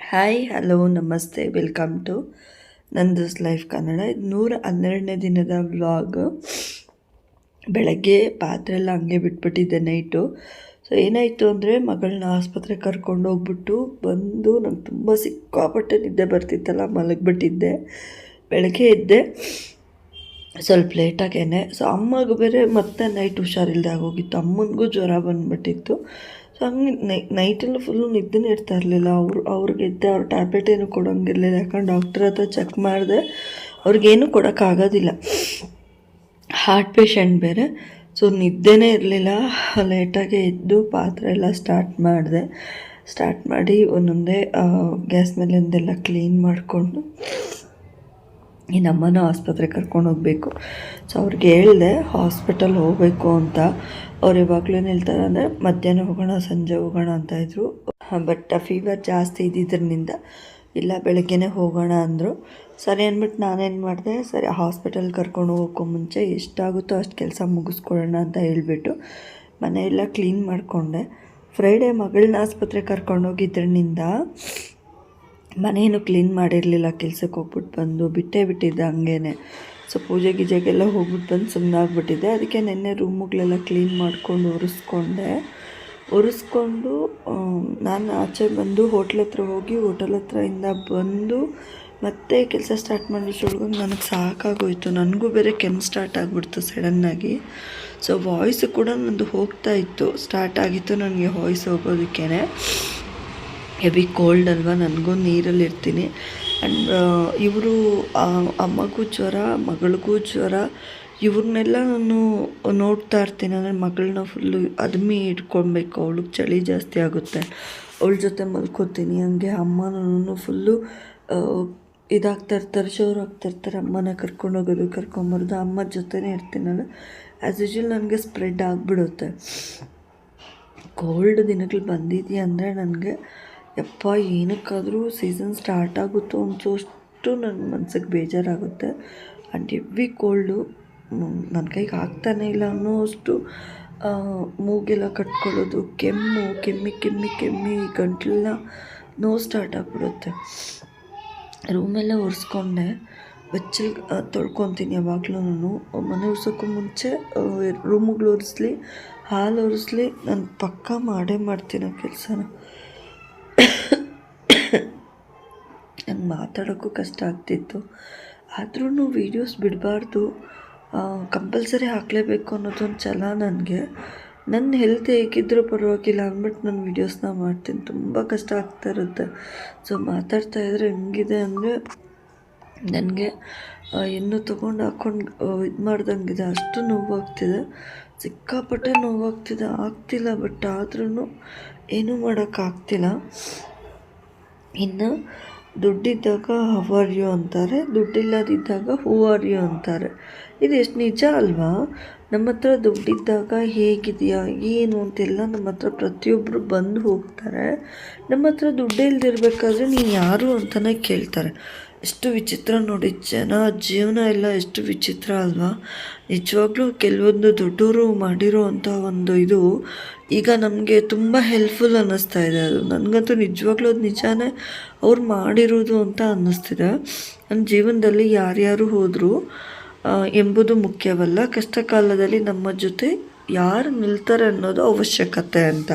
Hi hello ನಮಸ್ತೆ welcome to ನಂದೂಸ್ life Kannada. ಇದು 112ನೇ ದಿನದ ವ್ಲಾಗ್. ಬೆಳಗ್ಗೆ ಪಾತ್ರೆ ಎಲ್ಲ ಹಂಗೆ ಬಿಟ್ಬಿಟ್ಟಿದ್ದೆ ನೈಟು. ಸೊ ಏನಾಯಿತು ಅಂದರೆ ಮಗಳನ್ನ ಆಸ್ಪತ್ರೆಗೆ ಕರ್ಕೊಂಡು ಹೋಗ್ಬಿಟ್ಟು ಬಂದು ನಂಗೆ ತುಂಬ ಸಿಕ್ಕಾಪಟ್ಟೆ ನಿದ್ದೆ ಬರ್ತಿತ್ತಲ್ಲ, ಮಲಗಿಬಿಟ್ಟಿದ್ದೆ. ಬೆಳಗ್ಗೆ ಎದ್ದೆ ಸ್ವಲ್ಪ ಲೇಟಾಗೇನೆ. ಸೊ ಅಮ್ಮಗೆ ಬೇರೆ ಮತ್ತೆ ನೈಟ್ ಹುಷಾರಿಲ್ಲದೆ ಆಗೋಗಿತ್ತು, ಅಮ್ಮನಿಗೂ ಜ್ವರ ಬಂದುಬಿಟ್ಟಿತ್ತು. ಸೊ ಹಂಗೆ ನೈಟೆಲ್ಲ ಫುಲ್ಲು ನಿದ್ದೆನೇ ಇರ್ತಾ ಇರಲಿಲ್ಲ. ಅವ್ರಿಗೆ ಎದ್ದೆ ಅವ್ರ ಟ್ಯಾಬ್ಲೆಟ್ ಏನು ಕೊಡೋಂಗಿರಲಿಲ್ಲ, ಯಾಕಂದ್ರೆ ಡಾಕ್ಟ್ರ್ ಹತ್ರ ಚೆಕ್ ಮಾಡಿದೆ ಅವ್ರಿಗೇನು ಕೊಡೋಕ್ಕಾಗೋದಿಲ್ಲ, ಹಾರ್ಟ್ ಪೇಷಂಟ್ ಬೇರೆ. ಸೊ ನಿದ್ದೆನೇ ಇರಲಿಲ್ಲ. ಲೇಟಾಗೆ ಎದ್ದು ಪಾತ್ರೆ ಎಲ್ಲ ಸ್ಟಾರ್ಟ್ ಮಾಡಿ ಒಂದೊಂದೇ ಗ್ಯಾಸ್ ಮೇಲಿಂದೆಲ್ಲ ಕ್ಲೀನ್ ಮಾಡಿಕೊಂಡು ನಮ್ಮನ್ನು ಆಸ್ಪತ್ರೆಗೆ ಕರ್ಕೊಂಡು ಹೋಗಬೇಕು. ಸೊ ಅವ್ರಿಗೆ ಹೇಳಿದೆ ಹಾಸ್ಪಿಟಲ್ ಹೋಗಬೇಕು ಅಂತ. ಅವ್ರು ಯಾವಾಗಲೂ ಹೇಳ್ತಾರೆ ಅಂದರೆ ಮಧ್ಯಾಹ್ನ ಹೋಗೋಣ, ಸಂಜೆ ಹೋಗೋಣ ಅಂತಾಯಿದ್ರು. ಬಟ್ ಫೀವರ್ ಜಾಸ್ತಿ ಇದ್ದಿದ್ದರಿಂದ ಇಲ್ಲ ಬೆಳಗ್ಗೆನೇ ಹೋಗೋಣ ಅಂದರು. ಸರಿ ಅಂದ್ಬಿಟ್ಟು ನಾನೇನು ಮಾಡಿದೆ, ಸರಿ ಹಾಸ್ಪಿಟಲ್ ಕರ್ಕೊಂಡು ಹೋಗೋಕ್ಕೂ ಮುಂಚೆ ಎಷ್ಟಾಗುತ್ತೋ ಅಷ್ಟು ಕೆಲಸ ಮುಗಿಸ್ಕೊಳ್ಳೋಣ ಅಂತ ಹೇಳಿಬಿಟ್ಟು ಮನೆಯೆಲ್ಲ ಕ್ಲೀನ್ ಮಾಡಿಕೊಂಡೆ. ಫ್ರೈಡೇ ಮಗಳನ್ನ ಆಸ್ಪತ್ರೆಗೆ ಕರ್ಕೊಂಡು ಹೋಗಿದ್ದರಿಂದ ಮನೇನು ಕ್ಲೀನ್ ಮಾಡಿರಲಿಲ್ಲ. ಕೆಲ್ಸಕ್ಕೆ ಹೋಗ್ಬಿಟ್ಟು ಬಂದು ಬಿಟ್ಟಿದ್ದೆ ಹಂಗೇ. ಸೊ ಪೂಜೆ ಗೀಜೆಗೆಲ್ಲ ಹೋಗ್ಬಿಟ್ಟು ಬಂದು ಸುಮ್ಮನೆ ಆಗಿಬಿಟ್ಟಿದ್ದೆ. ಅದಕ್ಕೆ ನೆನ್ನೆ ರೂಮುಗಳೆಲ್ಲ ಕ್ಲೀನ್ ಮಾಡ್ಕೊಂಡು ಒರೆಸ್ಕೊಂಡು ನಾನು ಆಚೆ ಬಂದು ಹೋಟ್ಲ್ ಹತ್ರ ಹೋಗಿ ಹೋಟೆಲ್ ಹತ್ರದಿಂದ ಬಂದು ಮತ್ತೆ ಕೆಲಸ ಸ್ಟಾರ್ಟ್ ಮಾಡಿಸೋಳ್ಗೆ ನನಗೆ ಸಾಕಾಗೋಯಿತು. ನನಗೂ ಬೇರೆ ಕೆಮ್ಮು ಸ್ಟಾರ್ಟ್ ಆಗಿಬಿಡ್ತು ಸಡನ್ನಾಗಿ. ಸೊ ವಾಯ್ಸು ಕೂಡ ನಂದು ಹೋಗ್ತಾಯಿತ್ತು, ಸ್ಟಾರ್ಟ್ ಆಗಿತ್ತು ನನಗೆ ವಾಯ್ಸ್ ಹೋಗೋದಕ್ಕೇ. ಹೆವಿ ಕೋಲ್ಡ್ ಅಲ್ವಾ, ನನಗೂ ನೀರಲ್ಲಿ ಇರ್ತೀನಿ. ಆ್ಯಂಡ್ ಇವರು ಅಮ್ಮಗೂ ಜ್ವರ, ಮಗಳಿಗೂ ಜ್ವರ, ಇವ್ರನ್ನೆಲ್ಲ ನಾನು ನೋಡ್ತಾ ಇರ್ತೀನಿ. ಅಂದರೆ ಮಗಳನ್ನ ಫುಲ್ಲು ಅದ್ಮಿ ಇಟ್ಕೊಳ್ಬೇಕು, ಅವಳಿಗೆ ಚಳಿ ಜಾಸ್ತಿ ಆಗುತ್ತೆ, ಅವಳ ಜೊತೆ ಮಲ್ಕೋತೀನಿ. ಹಂಗೆ ಅಮ್ಮನೂ ಫುಲ್ಲು ಶೋರ್ ಆಗ್ತಾಯಿರ್ತಾರೆ. ಅಮ್ಮನ ಕರ್ಕೊಂಬರೋದು, ಅಮ್ಮ ಜೊತೆನೇ ಇರ್ತೀನಲ್ಲ. ಆ್ಯಸ್ ಯೂಶ್ವಲ್ ನನಗೆ ಸ್ಪ್ರೆಡ್ ಆಗಿಬಿಡುತ್ತೆ. ಕೋಲ್ಡ್ ದಿನಗಳು ಬಂದಿದೆಯಾ ಅಂದರೆ ನನಗೆ ಯಪ್ಪ ಏನಕ್ಕಾದರೂ ಸೀಸನ್ ಸ್ಟಾರ್ಟ್ ಆಗುತ್ತೋ ಅನಿಸೋಷ್ಟು ನನ್ನ ಮನ್ಸಿಗೆ ಬೇಜಾರಾಗುತ್ತೆ. ಆ್ಯಂಡ್ ಹೆವಿ ಕೋಲ್ಡು ನನ್ನ ಕೈಗೆ ಆಗ್ತಾನೇ ಇಲ್ಲ ಅನ್ನೋಷ್ಟು ಮೂಗೆಲ್ಲ ಕಟ್ಕೊಳ್ಳೋದು, ಕೆಮ್ಮಿ ಗಂಟಲೆಲ್ಲ ನೋವು ಸ್ಟಾರ್ಟ್ ಆಗಿಬಿಡುತ್ತೆ. ರೂಮೆಲ್ಲ ಒರೆಸ್ಕೊಂಡೆ, ಬೆಚ್ಚಲ್ ತೊಳ್ಕೊತೀನಿ ಯಾವಾಗಲೂ. ನಾನು ಮನೆ ಒರೆಸೋಕ್ಕೂ ಮುಂಚೆ ರೂಮುಗಳು ಒರೆಸ್ಲಿ, ಹಾಲು ಒರೆಸ್ಲಿ, ನಾನು ಪಕ್ಕ ಮಾಡ್ತೀನಿ ಆ ಕೆಲಸನ. ನಂಗೆ ಮಾತಾಡೋಕ್ಕೂ ಕಷ್ಟ ಆಗ್ತಿತ್ತು. ಆದ್ರೂ ವೀಡಿಯೋಸ್ ಬಿಡಬಾರ್ದು, ಕಂಪಲ್ಸರಿ ಹಾಕಲೇಬೇಕು ಅನ್ನೋದೊಂದು ಛಲ ನನಗೆ. ನನ್ನ ಹೆಲ್ತ್ ಹೇಗಿದ್ದರೂ ಪರವಾಗಿಲ್ಲ ಅಂದ್ಬಿಟ್ಟು ನಾನು ವೀಡಿಯೋಸ್ನ ಮಾಡ್ತೀನಿ. ತುಂಬ ಕಷ್ಟ ಆಗ್ತಾ ಇರುತ್ತೆ. ಸೊ ಮಾತಾಡ್ತಾಯಿದ್ರೆ ಹೆಂಗಿದೆ ಅಂದರೆ ನನಗೆ ಇನ್ನೂ ತೊಗೊಂಡು ಹಾಕ್ಕೊಂಡು ಇದು ಮಾಡ್ದಂಗಿದೆ, ಅಷ್ಟು ನೋವಾಗ್ತಿದೆ, ಸಿಕ್ಕಾಪಟ್ಟೆ ನೋವಾಗ್ತಿದೆ. ಆಗ್ತಿಲ್ಲ, ಬಟ್ ಆದ್ರೂ ಏನೂ ಮಾಡೋಕ್ಕಾಗ್ತಿಲ್ಲ. ಇನ್ನು ದುಡ್ಡಿದ್ದಾಗ ಹೌ ಆರ್ ಯು ಅಂತಾರೆ, ದುಡ್ಡಿಲ್ಲದಿದ್ದಾಗ ಹೂ ಆರ್ ಯು ಅಂತಾರೆ. ಇದು ಎಷ್ಟು ನಿಜ ಅಲ್ವಾ? ನಮ್ಮ ಹತ್ರ ದುಡ್ಡಿದ್ದಾಗ ಹೇಗಿದೆಯಾ ಏನು ಅಂತೆಲ್ಲ ನಮ್ಮ ಹತ್ರ ಪ್ರತಿಯೊಬ್ಬರು ಬಂದು ಹೋಗ್ತಾರೆ. ನಮ್ಮ ಹತ್ರ ದುಡ್ಡೇ ಇಲ್ದಿರ್ಬೇಕಾದ್ರೆ ನೀನು ಯಾರು ಅಂತಲೇ ಕೇಳ್ತಾರೆ. ಎಷ್ಟು ವಿಚಿತ್ರ ನೋಡಿ, ಜನ ಜೀವನ ಎಲ್ಲ ಎಷ್ಟು ವಿಚಿತ್ರ ಅಲ್ವಾ? ನಿಜವಾಗ್ಲೂ ಕೆಲವೊಂದು ದೊಡ್ಡವರು ಮಾಡಿರೋ ಅಂಥ ಒಂದು ಇದು ಈಗ ನಮಗೆ ತುಂಬ ಹೆಲ್ಪ್ಫುಲ್ ಅನ್ನಿಸ್ತಾ ಇದೆ. ಅದು ನನಗಂತೂ ನಿಜವಾಗ್ಲೂ ಅದು ನಿಜಾನೇ ಅವ್ರು ಮಾಡಿರೋದು ಅಂತ ಅನ್ನಿಸ್ತಿದೆ. ನನ್ನ ಜೀವನದಲ್ಲಿ ಯಾರ್ಯಾರು ಹೋದರೂ ಎಂಬುದು ಮುಖ್ಯವಲ್ಲ, ಕಷ್ಟ ಕಾಲದಲ್ಲಿ ನಮ್ಮ ಜೊತೆ ಯಾರು ನಿಲ್ತಾರೆ ಅನ್ನೋದು ಅವಶ್ಯಕತೆ ಅಂತ.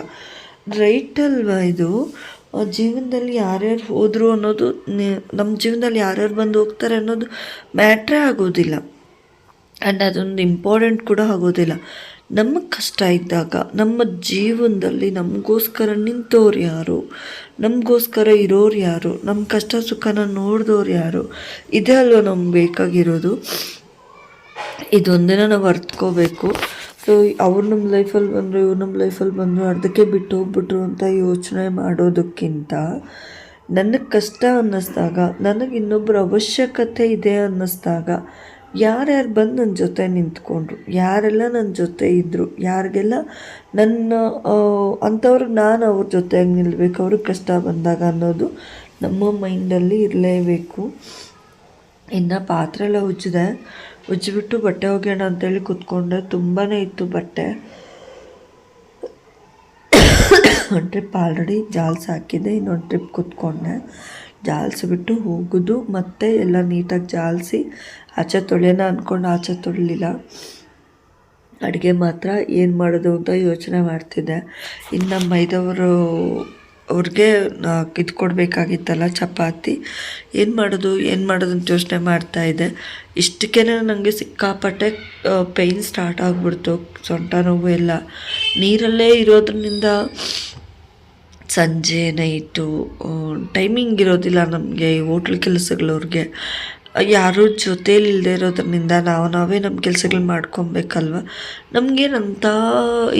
ರೈಟ್ ಅಲ್ವಾ ಇದು? ಜೀವನದಲ್ಲಿ ಯಾರ್ಯಾರು ಹೋದರು ಅನ್ನೋದು, ನಮ್ಮ ಜೀವನದಲ್ಲಿ ಯಾರ್ಯಾರು ಬಂದು ಹೋಗ್ತಾರೆ ಅನ್ನೋದು ಮ್ಯಾಟ್ರೇ ಆಗೋದಿಲ್ಲ. ಆ್ಯಂಡ್ ಅದೊಂದು ಇಂಪಾರ್ಟೆಂಟ್ ಕೂಡ ಆಗೋದಿಲ್ಲ. ನಮಗೆ ಕಷ್ಟ ಇದ್ದಾಗ ನಮ್ಮ ಜೀವನದಲ್ಲಿ ನಮಗೋಸ್ಕರ ನಿಂತವ್ರು ಯಾರು, ನಮಗೋಸ್ಕರ ಇರೋರು ಯಾರು, ನಮ್ಮ ಕಷ್ಟ ಸುಖನ ನೋಡಿದವ್ರು ಯಾರು, ಇದೇ ಅಲ್ವ ನಮ್ಗೆ ಬೇಕಾಗಿರೋದು. ಇದೊಂದಿನ ನಾವು ಅರ್ತ್ಕೋಬೇಕು. ಸೊ ಅವ್ರು ನಮ್ಮ ಲೈಫಲ್ಲಿ ಬಂದರು, ಇವ್ರು ನಮ್ಮ ಲೈಫಲ್ಲಿ ಬಂದರು, ಅರ್ಧಕ್ಕೆ ಬಿಟ್ಟು ಹೋಗ್ಬಿಟ್ರು ಅಂತ ಯೋಚನೆ ಮಾಡೋದಕ್ಕಿಂತ ನನಗೆ ಕಷ್ಟ ಅನ್ನಿಸ್ದಾಗ, ನನಗೆ ಇನ್ನೊಬ್ಬರ ಅವಶ್ಯಕತೆ ಇದೆ ಅನ್ನಿಸ್ದಾಗ ಯಾರ್ಯಾರು ಬಂದು ನನ್ನ ಜೊತೆ ನಿಂತ್ಕೊಂಡ್ರು, ಯಾರೆಲ್ಲ ನನ್ನ ಜೊತೆ ಇದ್ದರು, ಯಾರಿಗೆಲ್ಲ ನನ್ನ ಅಂಥವ್ರಿಗೆ ನಾನು ಅವ್ರ ಜೊತೆಯಾಗಿ ನಿಲ್ಲಬೇಕು ಅವ್ರಿಗೆ ಕಷ್ಟ ಬಂದಾಗ ಅನ್ನೋದು ನಮ್ಮ ಮೈಂಡಲ್ಲಿ ಇರಲೇಬೇಕು. ಇನ್ನು ಪಾತ್ರೆ ಎಲ್ಲ ಉಜ್ಜಿಬಿಟ್ಟು ಬಟ್ಟೆ ಒಗೆಯೋಣ ಅಂತೇಳಿ ಕೂತ್ಕೊಂಡೆ. ತುಂಬಾ ಇತ್ತು ಬಟ್ಟೆ. ಒಂದು ಟ್ರಿಪ್ ಆಲ್ರೆಡಿ ಜಾಲ್ಸ್ ಹಾಕಿದ್ದೆ, ಇನ್ನೊಂದು ಟ್ರಿಪ್ ಕೂತ್ಕೊಂಡೆ. ಜಾಲಿಸ್ಬಿಟ್ಟು ಹೋಗೋದು ಮತ್ತು ಎಲ್ಲ ನೀಟಾಗಿ ಜಾಲಿಸಿ ಆಚೆ ತೊಳೆಯೋಣ ಅಂದ್ಕೊಂಡು ಆಚೆ ತೊಳಿಲಿಲ್ಲ. ಅಡುಗೆ ಮಾತ್ರ ಏನು ಮಾಡೋದು ಅಂತ ಯೋಚನೆ ಮಾಡ್ತಿದ್ದೆ. ಇನ್ನು ಮೈದವರು ಅವ್ರಿಗೆ ಇದು ಕೊಡಬೇಕಾಗಿತ್ತಲ್ಲ ಚಪಾತಿ, ಏನು ಮಾಡೋದು ಅಂತ ಯೋಚನೆ ಮಾಡ್ತಾಯಿದ್ದೆ. ಇಷ್ಟಕ್ಕೇ ನನಗೆ ಸಿಕ್ಕಾಪಟ್ಟೆ ಪೇಯ್ನ್ ಸ್ಟಾರ್ಟ್ ಆಗಿಬಿಡ್ತು, ಸೊಂಟ ನೋವು ಎಲ್ಲ. ನೀರಲ್ಲೇ ಇರೋದ್ರಿಂದ ಸಂಜೆ ನೈಟು ಟೈಮಿಂಗ್ ಇರೋದಿಲ್ಲ ನಮಗೆ ಹೋಟ್ಲ್ ಕೆಲಸಗಳವ್ರಿಗೆ. ಯಾರೂ ಜೊತೇಲಿ ಇಲ್ಲದೆ ಇರೋದ್ರಿಂದ ನಾವೇ ನಮ್ಮ ಕೆಲಸಗಳು ಮಾಡ್ಕೊಬೇಕಲ್ವ. ನಮಗೇನಂತ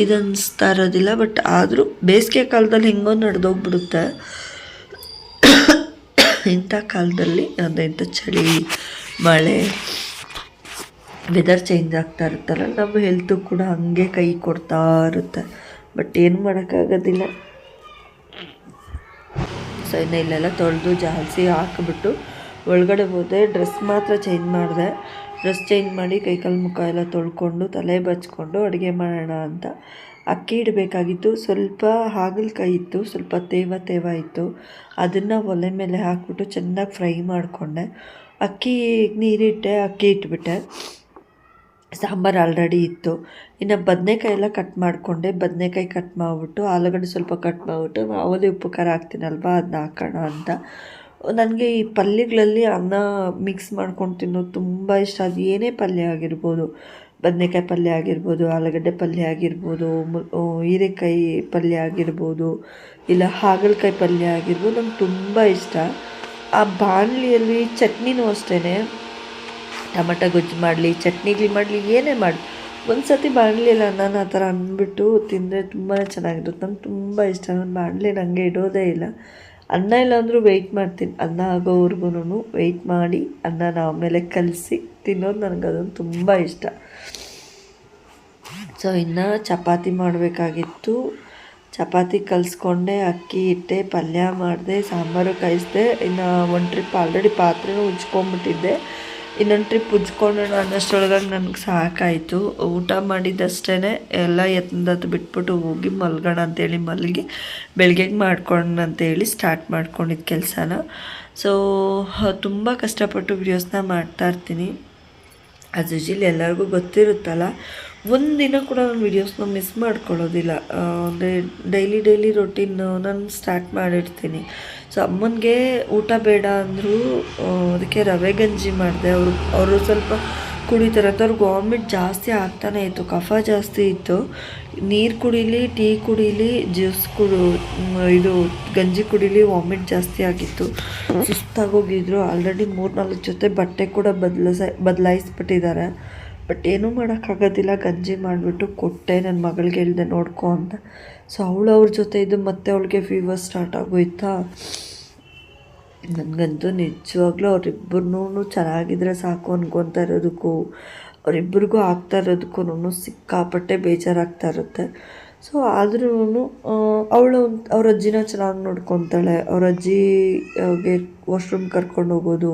ಇದು ಅನ್ನಿಸ್ತಾ ಇರೋದಿಲ್ಲ, ಬಟ್ ಆದರೂ ಬೇಸಿಗೆ ಕಾಲದಲ್ಲಿ ಹೆಂಗೋ ನಡೆದೋಗ್ಬಿಡುತ್ತೆ. ಇಂಥ ಕಾಲದಲ್ಲಿ ಅದೆಂಥ ಚಳಿ ಮಳೆ ವೆದರ್ ಚೇಂಜ್ ಆಗ್ತಾ ಇರುತ್ತಲ್ಲ, ನಮ್ಮ ಹೆಲ್ತು ಕೂಡ ಹಾಗೆ ಕೈ ಕೊಡ್ತಾ ಇರುತ್ತೆ. ಬಟ್ ಏನು ಮಾಡೋಕ್ಕಾಗೋದಿಲ್ಲ. ಸೊ ಇನ್ನು ಇಲ್ಲೆಲ್ಲ ತೊಳೆದು ಜಾಲಿಸಿ ಹಾಕಿಬಿಟ್ಟು ಒಳಗಡೆ ಹೋದೆ. ಡ್ರೆಸ್ ಮಾತ್ರ ಚೇಂಜ್ ಮಾಡಿದೆ. ಡ್ರೆಸ್ ಚೇಂಜ್ ಮಾಡಿ ಕೈಕಾಲು ಮುಖ ಎಲ್ಲ ತೊಳ್ಕೊಂಡು ತಲೆ ಬಚ್ಕೊಂಡು ಅಡುಗೆ ಮಾಡೋಣ ಅಂತ. ಅಕ್ಕಿ ಇಡಬೇಕಾಗಿತ್ತು. ಸ್ವಲ್ಪ ಹಾಗಲಕಾಯಿ ಇತ್ತು, ಸ್ವಲ್ಪ ತೇವ ಇತ್ತು. ಅದನ್ನು ಒಲೆ ಮೇಲೆ ಹಾಕ್ಬಿಟ್ಟು ಚೆನ್ನಾಗಿ ಫ್ರೈ ಮಾಡಿಕೊಂಡೆ. ಅಕ್ಕಿ ನೀರಿಟ್ಟೆ, ಅಕ್ಕಿ ಇಟ್ಬಿಟ್ಟೆ. ಸಾಂಬಾರು ಆಲ್ರೆಡಿ ಇತ್ತು. ಇನ್ನು ಬದನೆಕಾಯಿ ಎಲ್ಲ ಕಟ್ ಮಾಡಿಕೊಂಡೆ. ಬದನೆಕಾಯಿ ಕಟ್ ಮಾಡಿಬಿಟ್ಟು ಆಲೂಗಡ್ಡೆ ಸ್ವಲ್ಪ ಕಟ್ ಮಾಡಿಬಿಟ್ಟು ಮಾಮೂಲಿ ಉಪ್ಪು ಖಾರ ಹಾಕ್ತೀನಲ್ವ ಅದನ್ನ ಹಾಕೋಣ ಅಂತ. ನನಗೆ ಈ ಪಲ್ಯಗಳಲ್ಲಿ ಅನ್ನ ಮಿಕ್ಸ್ ಮಾಡ್ಕೊಂಡು ತಿನ್ನೋದು ತುಂಬ ಇಷ್ಟ. ಅದು ಏನೇ ಪಲ್ಯ ಆಗಿರ್ಬೋದು, ಬದನೆಕಾಯಿ ಪಲ್ಯ ಆಗಿರ್ಬೋದು, ಆಲೂಗಡ್ಡೆ ಪಲ್ಯ ಆಗಿರ್ಬೋದು, ಹೀರೆಕಾಯಿ ಪಲ್ಯ ಆಗಿರ್ಬೋದು, ಇಲ್ಲ ಹಾಗಲಕಾಯಿ ಪಲ್ಯ ಆಗಿರ್ಬೋದು, ನಂಗೆ ತುಂಬ ಇಷ್ಟ. ಆ ಬಾಣಲಿಯಲ್ಲಿ ಚಟ್ನಿನೂ ಅಷ್ಟೇ, ಟೊಮೆಟೊ ಗೊಜ್ಜು ಮಾಡಲಿ, ಚಟ್ನಿಗಳು ಮಾಡಲಿ, ಏನೇ ಮಾಡಿ ಒಂದು ಸರ್ತಿ ಬಾಣಲಿಯಲ್ಲಿ ನಾನು ಆ ಥರ ಅಂದ್ಬಿಟ್ಟು ತಿಂದರೆ ತುಂಬಾ ಚೆನ್ನಾಗಿರುತ್ತೆ. ನಂಗೆ ತುಂಬ ಇಷ್ಟ. ನಾನು ಬಾಣಲಿ ನನಗೆ ಇಡೋದೇ ಇಲ್ಲ. ಅನ್ನ ಇಲ್ಲಾಂದ್ರೂ ವೆಯ್ಟ್ ಮಾಡ್ತೀನಿ. ಅನ್ನ ಆಗೋವರೆಗೂ ವೆಯ್ಟ್ ಮಾಡಿ ಅನ್ನನ ಆಮೇಲೆ ಕಲಸಿ ತಿನ್ನೋದು ನನಗದೊಂದು ತುಂಬ ಇಷ್ಟ. ಸೊ ಇನ್ನು ಚಪಾತಿ ಮಾಡಬೇಕಾಗಿತ್ತು. ಚಪಾತಿ ಕಲಿಸ್ಕೊಂಡೆ, ಅಕ್ಕಿ ಇಟ್ಟೆ, ಪಲ್ಯ ಮಾಡಿದೆ, ಸಾಂಬಾರು ಕಾಯಿಸಿದೆ. ಇನ್ನು ಒಂದು ಟ್ರಿಪ್ ಆಲ್ರೆಡಿ ಪಾತ್ರೆನೂ ಉಜ್ಕೊಂಡ್ಬಿಟ್ಟಿದ್ದೆ. ಇನ್ನೊಂದು ಟ್ರಿಪ್ ಉಜ್ಕೊಳ್ಳೋಣ ಅನ್ನೋಷ್ಟರೊಳಗೆ ನನಗೆ ಸಾಕಾಯಿತು. ಊಟ ಮಾಡಿದ್ದಷ್ಟೇ ಎಲ್ಲ ಎತ್ತಂದತ್ತು ಬಿಟ್ಬಿಟ್ಟು ಹೋಗಿ ಮಲ್ಗೋಣ ಅಂತೇಳಿ ಮಲಗಿ ಬೆಳಗ್ಗೆಗೆ ಮಾಡ್ಕೊಳ್ಳೋಣ ಅಂತೇಳಿ ಸ್ಟಾರ್ಟ್ ಮಾಡ್ಕೊಂಡಿದ್ದು ಕೆಲಸನ. ಸೊ ತುಂಬ ಕಷ್ಟಪಟ್ಟು ವಿಡಿಯೋಸ್ನ ಮಾಡ್ತಾಯಿರ್ತೀನಿ. ಆ್ಯಸ್ ಯೂಶುವಲ್ ಎಲ್ಲರಿಗೂ ಗೊತ್ತಿರುತ್ತಲ್ಲ, ಒಂದಿನ ಕೂಡ ನಾನು ವೀಡಿಯೋಸ್ನ ಮಿಸ್ ಮಾಡ್ಕೊಳ್ಳೋದಿಲ್ಲ. ಅಂದರೆ ಡೈಲಿ ರೊಟೀನ್ ನಾನು ಸ್ಟಾರ್ಟ್ ಮಾಡಿರ್ತೀನಿ. ಸೊ ಅಮ್ಮನಿಗೆ ಊಟ ಬೇಡ ಅಂದರೂ ಅದಕ್ಕೆ ರವೆ ಗಂಜಿ ಮಾಡಿದೆ. ಅವರು ಸ್ವಲ್ಪ ಕುಡಿತಾರೆ ಅಂತ. ಅವ್ರಿಗೆ ವಾಮಿಟ್ ಜಾಸ್ತಿ ಆಗ್ತಾನೆ ಇತ್ತು, ಕಫ ಜಾಸ್ತಿ ಇತ್ತು. ನೀರು ಕುಡೀಲಿ, ಟೀ ಕುಡೀಲಿ, ಜ್ಯೂಸ್ ಇದು ಗಂಜಿ ಕುಡೀಲಿ, ವಾಮಿಟ್ ಜಾಸ್ತಿ ಆಗಿತ್ತು. ಸುಸ್ತಾಗೋಗಿದ್ರು. ಆಲ್ರೆಡಿ 3-4 ಜೊತೆ ಬಟ್ಟೆ ಕೂಡ ಬದಲಾಯಿಸ್ಬಿಟ್ಟಿದ್ದಾರೆ. ಬಟ್ ಏನೂ ಮಾಡೋಕ್ಕಾಗೋದಿಲ್ಲ. ಗಂಜಿ ಮಾಡಿಬಿಟ್ಟು ಕೊಟ್ಟೆ. ನನ್ನ ಮಗಳಿಗೆ ಹೇಳಿದೆ ನೋಡ್ಕೊ ಅಂತ. ಸೊ ಅವ್ರ ಜೊತೆ ಇದು ಮತ್ತೆ ಅವಳಿಗೆ ಫೀವರ್ ಸ್ಟಾರ್ಟ್ ಆಗೋಯ್ತಾ. ನನಗಂತೂ ನಿಜವಾಗ್ಲೂ ಅವರಿಬ್ಬರೂ ಚೆನ್ನಾಗಿದ್ರೆ ಸಾಕು ಅನ್ಕೊತಾ ಇರೋದಕ್ಕೂ ಅವರಿಬ್ಬರಿಗೂ ಆಗ್ತಾ ಇರೋದಕ್ಕೂ ಸಿಕ್ಕಾಪಟ್ಟೆ ಬೇಜಾರಾಗ್ತಾ ಇರುತ್ತೆ. ಸೊ ಆದ್ರೂ ಅವ್ರ ಅಜ್ಜಿನ ಚೆನ್ನಾಗಿ ನೋಡ್ಕೊತಾಳೆ. ಅವ್ರ ಅಜ್ಜಿಗೆ ವಾಶ್ರೂಮ್ ಕರ್ಕೊಂಡು ಹೋಗೋದು,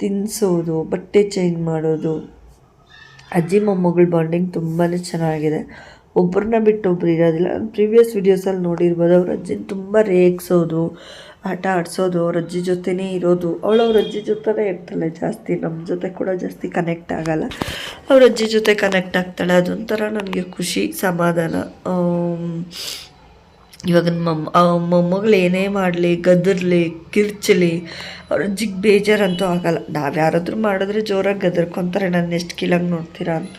ತಿನ್ನಿಸೋದು, ಬಟ್ಟೆ ಚೇಂಜ್ ಮಾಡೋದು. ಅಜ್ಜಿ ಮೊಮ್ಮಗಳ ಬಾಂಡಿಂಗ್ ತುಂಬಾ ಚೆನ್ನಾಗಿದೆ. ಒಬ್ಬರನ್ನ ಬಿಟ್ಟು ಒಬ್ರು ಇರೋದಿಲ್ಲ. ನಾನು ಪ್ರೀವಿಯಸ್ ವೀಡಿಯೋಸಲ್ಲಿ ನೋಡಿರ್ಬೋದು. ಅವ್ರ ಅಜ್ಜಿನ ತುಂಬ ರೇಗಿಸೋದು, ಆಟ ಆಡಿಸೋದು, ಅವ್ರ ಅಜ್ಜಿ ಜೊತೆನೇ ಇರೋದು. ಅವ್ರ ಅಜ್ಜಿ ಜೊತೆನೇ ಇರ್ತಾಳೆ ಜಾಸ್ತಿ. ನಮ್ಮ ಜೊತೆ ಕೂಡ ಜಾಸ್ತಿ ಕನೆಕ್ಟ್ ಆಗೋಲ್ಲ. ಅವ್ರ ಅಜ್ಜಿ ಜೊತೆ ಕನೆಕ್ಟ್ ಆಗ್ತಾಳೆ. ಅದೊಂಥರ ನನಗೆ ಖುಷಿ, ಸಮಾಧಾನ. ಇವಾಗ ಮೊಮ್ಮಗಳು ಏನೇ ಮಾಡಲಿ, ಗದರ್ಲಿ, ಕಿರ್ಚಲಿ, ಅವ್ರ ಅಜ್ಜಿಗೆ ಬೇಜಾರಂತೂ ಆಗೋಲ್ಲ. ನಾವು ಯಾರಾದರೂ ಮಾಡಿದ್ರೆ ಜೋರಾಗಿ ಗದರ್ಕೊತಾರೆ, ನನ್ನ ಎಷ್ಟು ಕೀಳಾಗಿ ನೋಡ್ತೀರಾ ಅಂತ.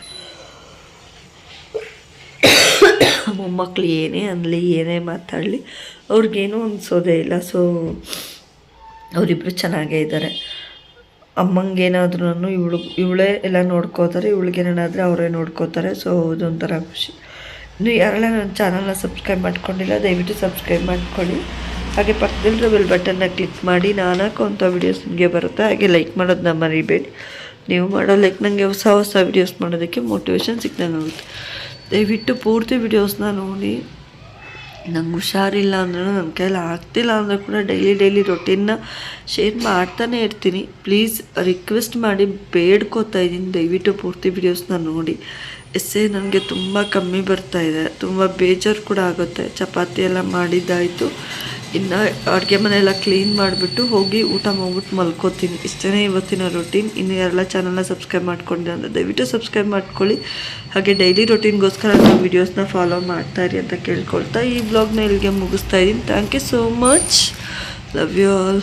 ಮೊಮ್ಮಕ್ಕಳು ಏನೇ ಅನ್ನಲಿ, ಏನೇ ಮಾತಾಡಲಿ, ಅವ್ರಿಗೇನೂ ಅನಿಸೋದೇ ಇಲ್ಲ. ಸೊ ಅವರಿಬ್ಬರು ಚೆನ್ನಾಗೇ ಇದ್ದಾರೆ. ಅಮ್ಮಂಗೇನಾದ್ರೂ ಇವಳೇ ಎಲ್ಲ ನೋಡ್ಕೋತಾರೆ, ಇವಳಿಗೇನಾದರೆ ಅವರೇ ನೋಡ್ಕೋತಾರೆ. ಸೊ ಇದೊಂಥರ ಖುಷಿ. ಇನ್ನು ಯಾರೆಲ್ಲ ನನ್ನ ಚಾನಲ್ನ ಸಬ್ಸ್ಕ್ರೈಬ್ ಮಾಡ್ಕೊಂಡಿಲ್ಲ, ದಯವಿಟ್ಟು ಸಬ್ಸ್ಕ್ರೈಬ್ ಮಾಡ್ಕೊಳ್ಳಿ. ಹಾಗೆ ಪಕ್ಕದಲ್ಲಿರೋ ಬೆಲ್ ಬಟನ್ನ ಕ್ಲಿಕ್ ಮಾಡಿ. ನಾನು ಹಾಕೋಂಥ ವೀಡಿಯೋಸ್ ನಿಮಗೆ ಬರುತ್ತೆ. ಹಾಗೆ ಲೈಕ್ ಮಾಡೋದನ್ನ ಮರಿಬೇಡಿ. ನೀವು ಮಾಡೋ ಲೈಕ್ ನನಗೆ ಹೊಸ ವೀಡಿಯೋಸ್ ಮಾಡೋದಕ್ಕೆ ಮೋಟಿವೇಶನ್ ಸಿಗ್ದಂಗೆ ಆಗುತ್ತೆ. ದಯವಿಟ್ಟು ಪೂರ್ತಿ ವೀಡಿಯೋಸ್ನ ನೋಡಿ. ನಂಗೆ ಹುಷಾರಿಲ್ಲ ಅಂದ್ರೂ, ನನ್ನ ಕೈಯಲ್ಲಿ ಆಗ್ತಿಲ್ಲ ಅಂದರೂ ಕೂಡ ಡೈಲಿ ರೊಟೀನ್ನ ಶೇರ್ ಮಾಡ್ತಾನೆ ಇರ್ತೀನಿ. ಪ್ಲೀಸ್ ರಿಕ್ವೆಸ್ಟ್ ಮಾಡಿ ಬೇಡ್ಕೋತಾ ಇದ್ದೀನಿ, ದಯವಿಟ್ಟು ಪೂರ್ತಿ ವೀಡಿಯೋಸ್ನ ನೋಡಿ. ಎಸ್ಸೆ ನನಗೆ ತುಂಬ ಕಮ್ಮಿ ಬರ್ತಾಯಿದೆ, ತುಂಬ ಬೇಜಾರು ಕೂಡ ಆಗುತ್ತೆ. ಚಪಾತಿ ಎಲ್ಲ ಮಾಡಿದ್ದಾಯಿತು, ಇನ್ನು ಅಡುಗೆ ಮನೆಯೆಲ್ಲ ಕ್ಲೀನ್ ಮಾಡಿಬಿಟ್ಟು ಹೋಗಿ ಊಟ ಮಾಡ್ಬಿಟ್ಟು ಮಲ್ಕೋತೀನಿ. ಇಷ್ಟೇ ಇವತ್ತಿನ ರೊಟೀನ್. ಇನ್ನು ಯಾರೆಲ್ಲ ಚಾನಲ್ನ ಸಬ್ಸ್ಕ್ರೈಬ್ ಮಾಡ್ಕೊಂಡಿದ್ದೆ ಅಂದರೆ ದಯವಿಟ್ಟು ಸಬ್ಸ್ಕ್ರೈಬ್ ಮಾಡ್ಕೊಳ್ಳಿ. ಹಾಗೆ ಡೈಲಿ ರೊಟೀನ್ಗೋಸ್ಕರ ನೀವು ವೀಡಿಯೋಸ್ನ ಫಾಲೋ ಮಾಡ್ತಾಯಿರಿ ಅಂತ ಕೇಳ್ಕೊಳ್ತಾ ಈ ಬ್ಲಾಗ್ನ ಇಲ್ಲಿಗೆ ಮುಗಿಸ್ತಾ ಇದ್ದೀನಿ. Thank you so much. Love you all.